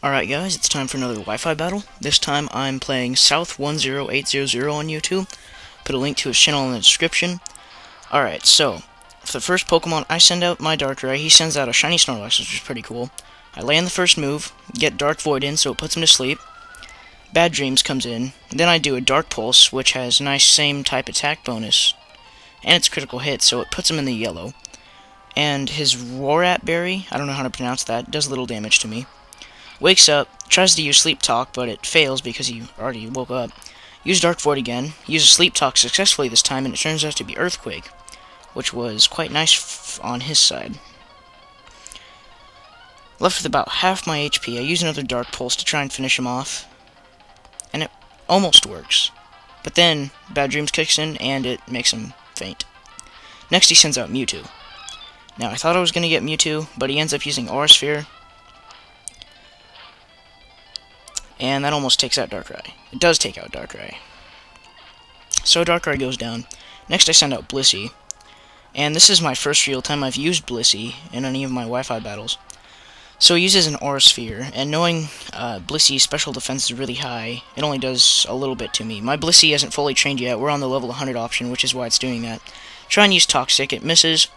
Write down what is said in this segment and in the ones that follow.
Alright guys, it's time for another Wi-Fi battle. This time I'm playing south10800 on YouTube. Put a link to his channel in the description. Alright, so, for the first Pokemon, I send out my Darkrai. He sends out a shiny Snorlax, which is pretty cool. I land the first move, get Dark Void in so it puts him to sleep. Bad Dreams comes in. Then I do a Dark Pulse, which has a nice same type attack bonus. And it's critical hit, so it puts him in the yellow. And his Rorat Berry, I don't know how to pronounce that, does little damage to me. Wakes up, tries to use Sleep Talk, but it fails because he already woke up. Use Dark Void again, uses Sleep Talk successfully this time, and it turns out to be Earthquake, which was quite nice on his side. Left with about half my HP, I use another Dark Pulse to try and finish him off, and it almost works. But then, Bad Dreams kicks in, and it makes him faint. Next he sends out Mewtwo. Now, I thought I was going to get Mewtwo, but he ends up using Aura Sphere, and that almost takes out Darkrai. It does take out Darkrai. So Darkrai goes down. Next I send out Blissey. And this is my first real time I've used Blissey in any of my Wi-Fi battles. So he uses an Aura Sphere, and knowing Blissey's special defense is really high, it only does a little bit to me. My Blissey isn't fully trained yet. We're on the level 100 option, which is why it's doing that. Try and use Toxic. It misses.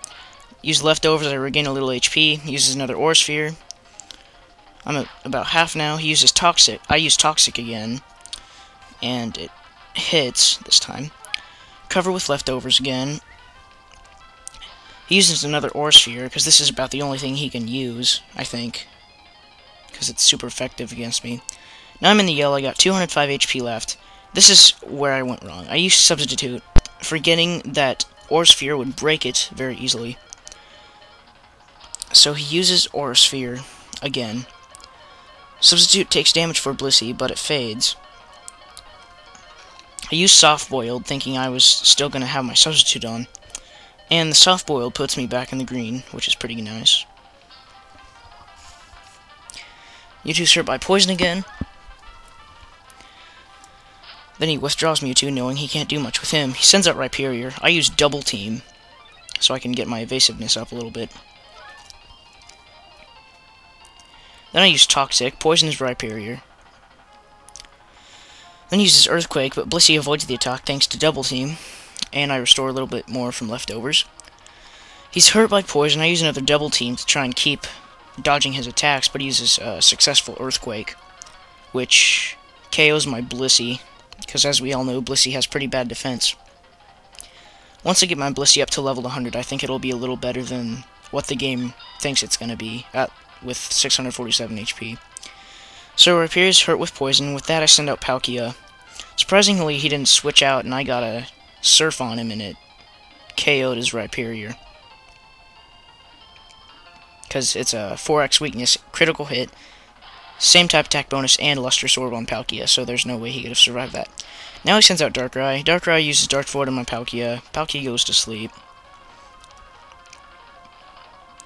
Use Leftovers. I regain a little HP. Uses another Aura Sphere. I'm at about half now. He uses Toxic. I use Toxic again. And it hits this time. Cover with Leftovers again. He uses another Aura Sphere, because this is about the only thing he can use, I think. Because it's super effective against me. Now I'm in the yellow. I got 205 HP left. This is where I went wrong. I used Substitute, forgetting that Aura Sphere would break it very easily. So he uses Aura Sphere again. Substitute takes damage for Blissey, but it fades. I used Soft Boiled, thinking I was still going to have my Substitute on. And the Soft Boiled puts me back in the green, which is pretty nice. Mewtwo's hurt by Poison again. Then he withdraws Mewtwo, knowing he can't do much with him. He sends out Rhyperior. I use Double Team, so I can get my evasiveness up a little bit. Then I use Toxic, Poison his Rhyperior. Then he uses Earthquake, but Blissey avoids the attack thanks to Double Team, and I restore a little bit more from Leftovers. He's hurt by Poison. I use another Double Team to try and keep dodging his attacks, but he uses a successful Earthquake, which KOs my Blissey, because as we all know, Blissey has pretty bad defense. Once I get my Blissey up to level 100, I think it'll be a little better than what the game thinks it's going to be with 647 HP. So Rhyperior's hurt with Poison. With that, I send out Palkia. Surprisingly, he didn't switch out, and I got a Surf on him, and it KO'd his Rhyperior. Because it's a 4x weakness, critical hit, same type attack bonus, and Lustrous Orb on Palkia, so there's no way he could have survived that. Now he sends out Darkrai. Darkrai uses Dark Void on my Palkia. Palkia goes to sleep.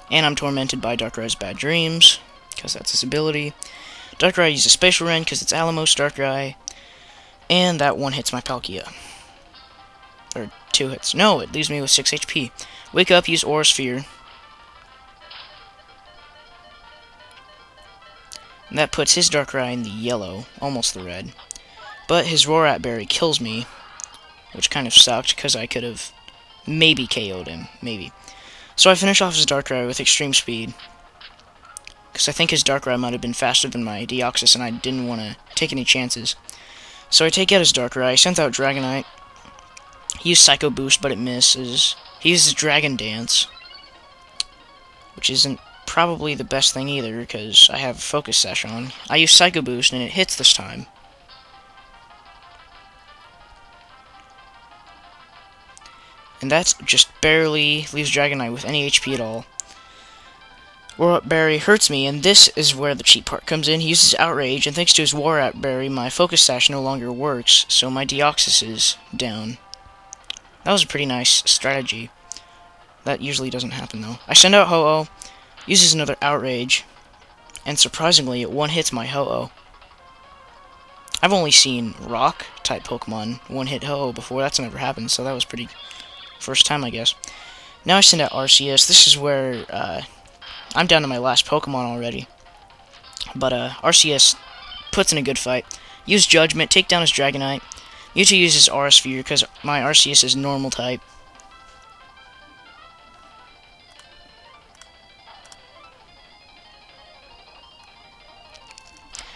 And I'm tormented by Darkrai's Bad Dreams, because that's his ability. Darkrai uses Spatial Rend, because it's Alamos Darkrai. And that one hits my Palkia. Or 2 hits. No, it leaves me with 6 HP. Wake up, use Aura Sphere. And that puts his Darkrai in the yellow, almost the red. But his Rorat Berry kills me, which kind of sucked, because I could have maybe KO'd him. Maybe. So I finish off his Darkrai with extreme speed, because I think his Darkrai might have been faster than my Deoxys, and I didn't want to take any chances. So I take out his Darkrai, sends out Dragonite. He used Psycho Boost, but it misses. He uses Dragon Dance, which isn't probably the best thing either, because I have Focus Sash on. I use Psycho Boost, and it hits this time. And that just barely leaves Dragonite with any HP at all. Rorat Berry hurts me, and this is where the cheat part comes in. He uses Outrage, and thanks to his Rorat Berry, my Focus Sash no longer works, so my Deoxys is down. That was a pretty nice strategy. That usually doesn't happen, though. I send out Ho-Oh, uses another Outrage, and surprisingly, it one-hits my Ho-Oh. I've only seen Rock-type Pokemon one-hit Ho-Oh before. That's never happened, so that was pretty first time, I guess. Now I send out Arceus. This is where I'm down to my last Pokemon already. But RCS puts in a good fight. Use Judgment, take down his Dragonite. Mewtwo uses Aura Sphere because my RCS is normal type.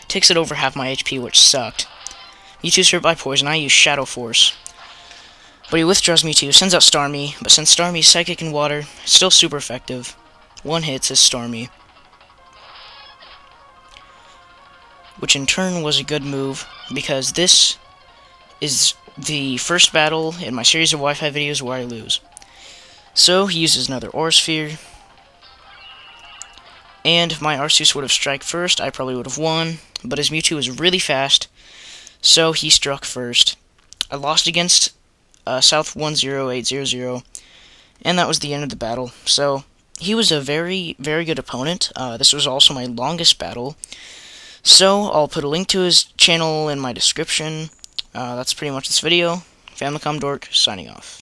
Takes it over half my HP, which sucked. Mewtwo's hurt by Poison. I use Shadow Force. But he withdraws Mewtwo, sends out Starmie. But since Starmie's Psychic and Water, it's still super effective. One hit says Starmie. Which in turn was a good move, because this is the first battle in my series of Wi-Fi videos where I lose. So he uses another Aura Sphere. And if my Arceus would have struck first, I probably would have won. But his Mewtwo is really fast, so he struck first. I lost against south10800, and that was the end of the battle. So he was a very, very good opponent. This was also my longest battle. So I'll put a link to his channel in my description. That's pretty much this video. Famicom Dork, signing off.